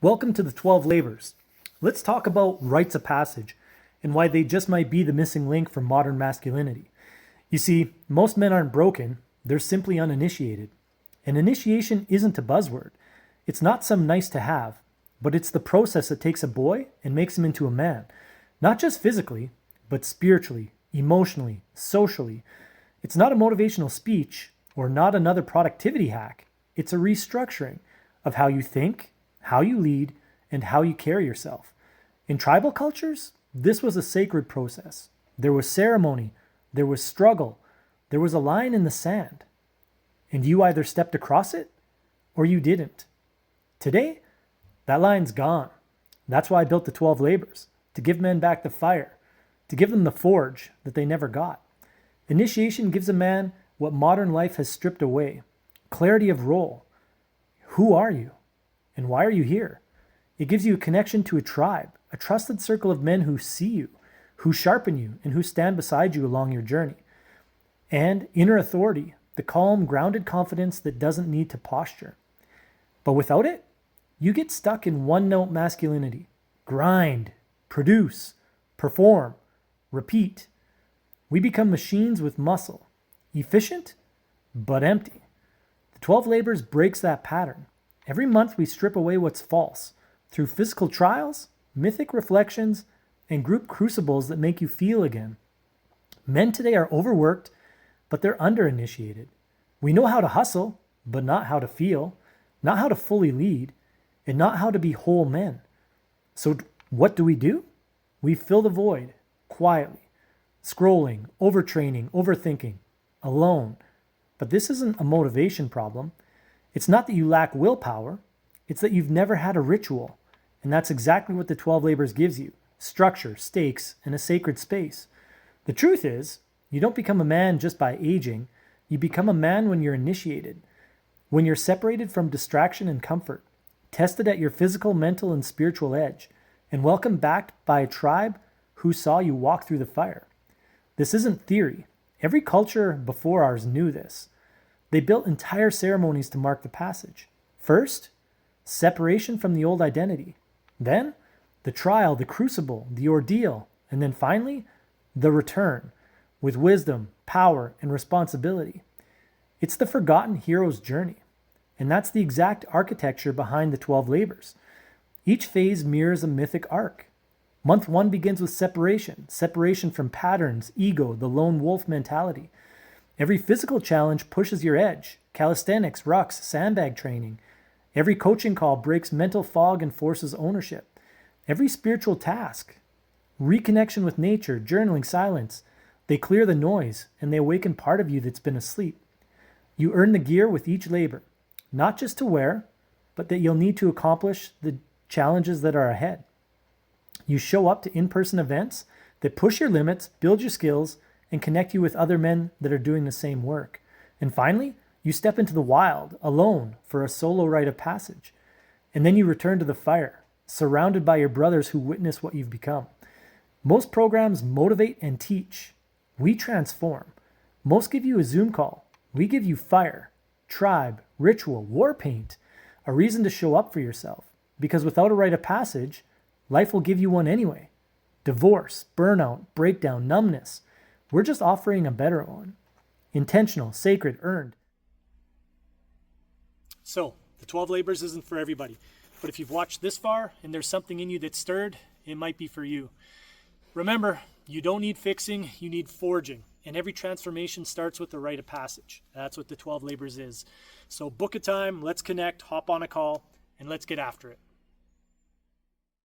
Welcome to the 12 Labors. Let's talk about rites of passage and why they just might be the missing link for modern masculinity. You see, most men aren't broken, they're simply uninitiated. And initiation isn't a buzzword. It's not some nice to have, but it's the process that takes a boy and makes him into a man. Not just physically, but spiritually, emotionally, socially. It's not a motivational speech or not another productivity hack. It's a restructuring of how you think, how you lead, and how you carry yourself. In tribal cultures, this was a sacred process. There was ceremony, there was struggle, there was a line in the sand. And you either stepped across it or you didn't. Today, that line's gone. That's why I built the 12 Labors, to give men back the fire, to give them the forge that they never got. Initiation gives a man what modern life has stripped away: clarity of role. Who are you? And why are you here? It gives you a connection to a tribe, a trusted circle of men who see you, who sharpen you, and who stand beside you along your journey. And inner authority, the calm, grounded confidence that doesn't need to posture. But without it, you get stuck in one-note masculinity. Grind, produce, perform, repeat. We become machines with muscle, efficient, but empty. The 12 Labors breaks that pattern. Every month we strip away what's false through physical trials, mythic reflections, and group crucibles that make you feel again. Men today are overworked, but they're under-initiated. We know how to hustle, but not how to feel, not how to fully lead, and not how to be whole men. So what do? We fill the void quietly, scrolling, overtraining, overthinking, alone. But this isn't a motivation problem. It's not that you lack willpower, it's that you've never had a ritual. And that's exactly what the 12 Labors gives you: structure, stakes, and a sacred space. The truth is, you don't become a man just by aging. You become a man when you're initiated, when you're separated from distraction and comfort, tested at your physical, mental, and spiritual edge, and welcomed back by a tribe who saw you walk through the fire. This isn't theory. Every culture before ours knew this. They built entire ceremonies to mark the passage. First, separation from the old identity. Then, the trial, the crucible, the ordeal. And then finally, the return, with wisdom, power, and responsibility. It's the forgotten hero's journey. And that's the exact architecture behind the 12 Labors. Each phase mirrors a mythic arc. Month 1 begins with separation from patterns, ego, the lone wolf mentality. Every physical challenge pushes your edge: calisthenics, rucks, sandbag training. Every coaching call breaks mental fog and forces ownership. Every spiritual task, reconnection with nature, journaling, silence, they clear the noise and they awaken part of you that's been asleep. You earn the gear with each labor, not just to wear, but that you'll need to accomplish the challenges that are ahead. You show up to in-person events that push your limits, build your skills, and connect you with other men that are doing the same work. And finally, you step into the wild, alone, for a solo rite of passage. And then you return to the fire, surrounded by your brothers who witness what you've become. Most programs motivate and teach. We transform. Most give you a Zoom call. We give you fire, tribe, ritual, war paint, a reason to show up for yourself. Because without a rite of passage, life will give you one anyway. Divorce, burnout, breakdown, numbness. We're just offering a better one. Intentional, sacred, earned. So, the 12 Labors isn't for everybody. But if you've watched this far and there's something in you that's stirred, it might be for you. Remember, you don't need fixing, you need forging. And every transformation starts with the rite of passage. That's what the 12 Labors is. So book a time, let's connect, hop on a call, and let's get after it.